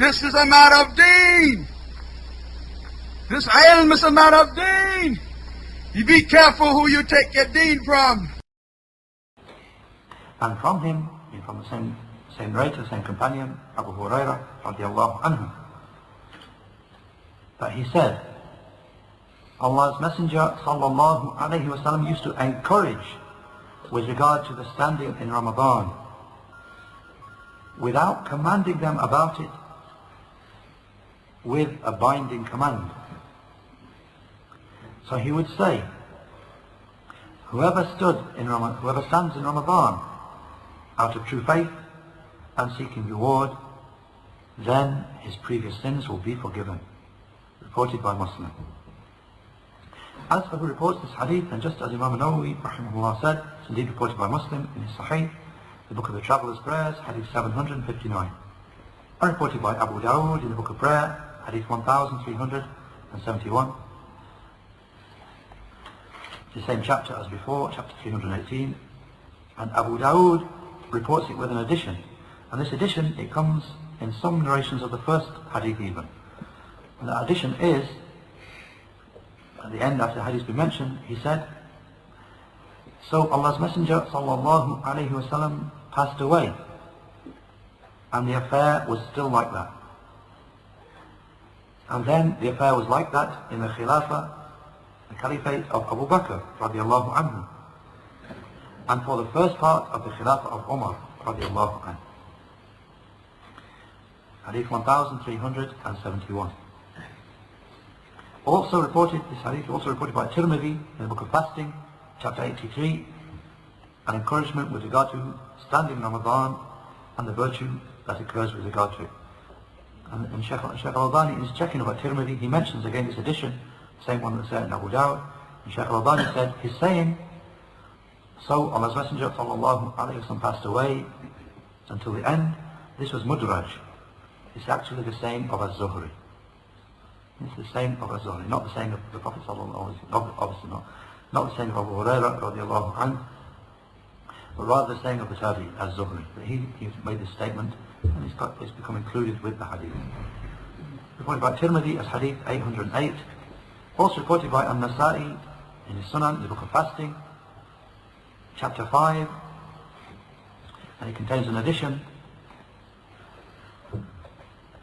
This is a matter of deen. This ilm is a matter of deen. You be careful who you take your deen from. And from him, from the same narrator, same companion, Abu Hurairah radiallahu anhu, that he said, Allah's Messenger sallallahu alayhi wa sallam used to encourage with regard to the standing in Ramadan without commanding them about it with a binding command. So he would say, whoever stands in Ramadan out of true faith and seeking reward, then his previous sins will be forgiven. Reported by Muslim. As for who reports this hadith, and just as Imam Nawawi rahimahullah said, it's indeed reported by Muslim in his Sahih, the book of the Traveller's Prayers, hadith 759. And reported by Abu Dawood in the book of prayer, hadith 1371. The same chapter as before, chapter 318. And Abu Dawood reports it with an addition. And this addition, it comes in some narrations of the first hadith even. And the addition is, at the end after the hadith been mentioned, he said, so Allah's Messenger sallallahu alayhi wa sallam passed away, and the affair was still like that. And then the affair was like that in the Khilafah, the Caliphate of Abu Bakr radiallahu anhu, and for the first part of the Khilafah of Umar radiallahu anhu. Hadith 1371. This hadith also reported by Tirmidhi in the book of fasting, chapter 83, an encouragement with regard to standing in Ramadan and the virtue that occurs with regard to it. And Shaykh al-Albani, in his checking about Tirmidhi, he mentions again this addition, the same one that's there in Abu Dawud. And Shaykh al-Albani said, his saying, so Allah's Messenger sallallahu alayhi wa sallam passed away until the end, this was mudraj. It's actually the saying of Az-Zuhri. It's the saying of Az-Zuhri, not the saying of the Prophet sallallahu alayhi wa sallam, obviously not the saying of Abu Hurairah radiallahu anhu, but rather the saying of the Tabi, Az-Zuhri. He made this statement, and it's become included with the hadith. Reported by Tirmidhi as hadith 808, also reported by An-Nasa'i in his Sunan, in the book of fasting, chapter 5, and it contains an addition.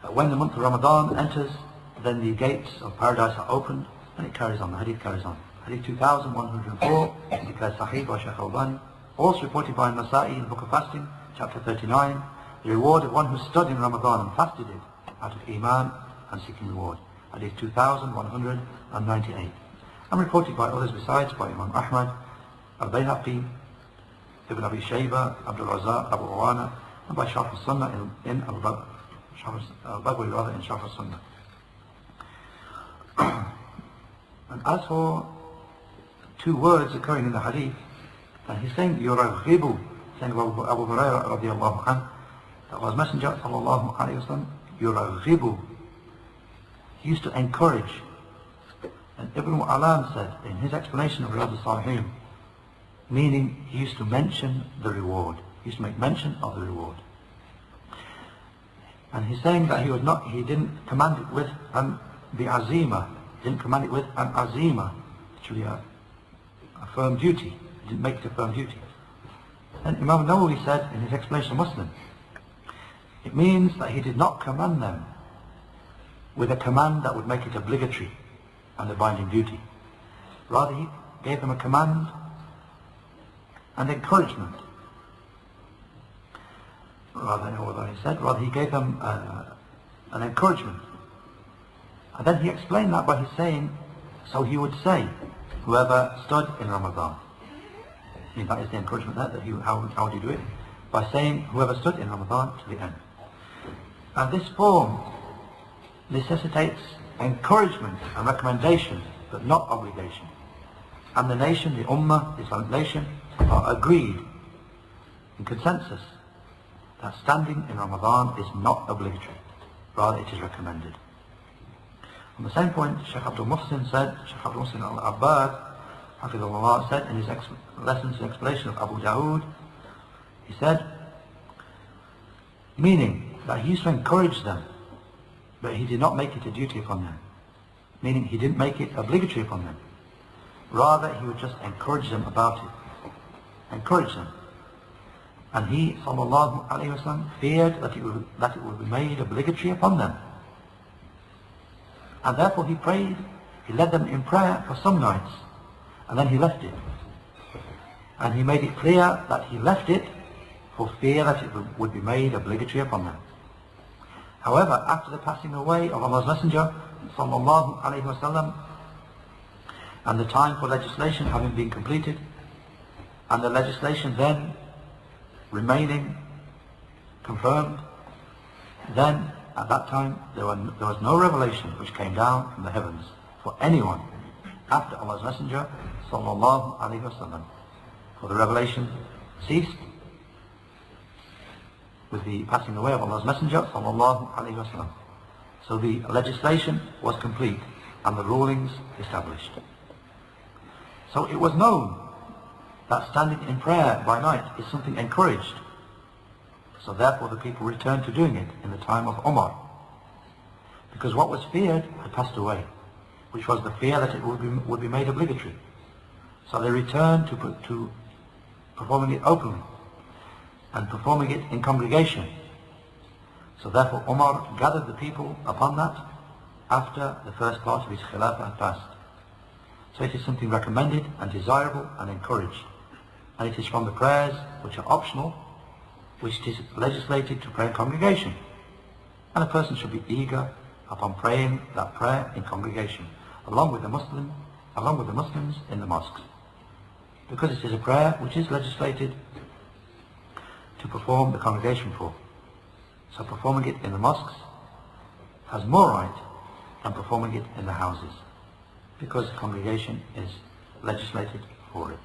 When the month of Ramadan enters, then the gates of paradise are opened, and it carries on, the hadith carries on. Hadith 2104, declared Sahih by Shaykh al-Albani, also reported by Nasa'i in the book of fasting, chapter 39, the reward of one who stood in Ramadan and fasted it out of Iman and seeking reward. Hadith 2198. And reported by others besides, by Imam Ahmad, Al-Bayhaqi, Ibn Abi Shayba, Abdul Razak, Abu Awana, and by Sharh al-Sunnah in Al-Baghawi rather in Sharh al-Sunnah. And as for two words occurring in the hadith, and he's saying yuraghibu, saying about Abu Hurairah radiallahu anhu, that Allah's Messenger sallallahu alayhi wa sallam, yuraghibu, he used to encourage. And Ibn Alam said in his explanation of Riyadh al-Salihin, meaning he used to mention the reward, he used to make mention of the reward. And he's saying that he didn't command it with the azima, didn't command it with an azima, actually a firm duty. He didn't make it a firm duty. And Imam Nawawi said in his explanation of Muslim, it means that he did not command them with a command that would make it obligatory and a binding duty. Rather, he gave them a command and encouragement. Rather, he gave them an encouragement. And then he explained that by his saying, so he would say, whoever stood in Ramadan. I mean, that is the encouragement there, that how would you do it? By saying, whoever stood in Ramadan to the end. And this form necessitates encouragement and recommendation, but not obligation. And the nation, the Ummah, the Islamic nation, are agreed in consensus that standing in Ramadan is not obligatory, rather it is recommended. On the same point, Shaykh Abdul Muhsin al-Abbad, Hafidhullah, said in his lessons and explanation of Abu Dawood, he said, meaning that he used to encourage them but he did not make it a duty upon them, meaning he didn't make it obligatory upon them. Rather, he would just encourage them about it. Encourage them. And he, sallallahu alayhi wa sallam, feared that it would be made obligatory upon them. And therefore he prayed, he led them in prayer for some nights, and then he left it. And he made it clear that he left it for fear that it would be made obligatory upon them. However, after the passing away of Allah's Messenger, sallallahu alayhi wa sallam, and the time for legislation having been completed, and the legislation then remaining confirmed, then at that time there was no revelation which came down from the heavens for anyone after Allah's Messenger sallallahu alaihi wasallam. For the revelation ceased with the passing away of Allah's Messenger sallallahu alaihi wasallam. So the legislation was complete and the rulings established. So it was known that standing in prayer by night is something encouraged. So therefore the people returned to doing it in the time of Umar. Because what was feared had passed away, which was the fear that it would be made obligatory. So they returned to performing it openly and performing it in congregation. So therefore Umar gathered the people upon that after the first part of his Khilafah had passed. So it is something recommended and desirable and encouraged. And it is from the prayers which are optional, which it is legislated to pray in congregation. And a person should be eager upon praying that prayer in congregation, along with the Muslims in the mosques. Because it is a prayer which is legislated to perform the congregation for. So performing it in the mosques has more right than performing it in the houses, because the congregation is legislated for it.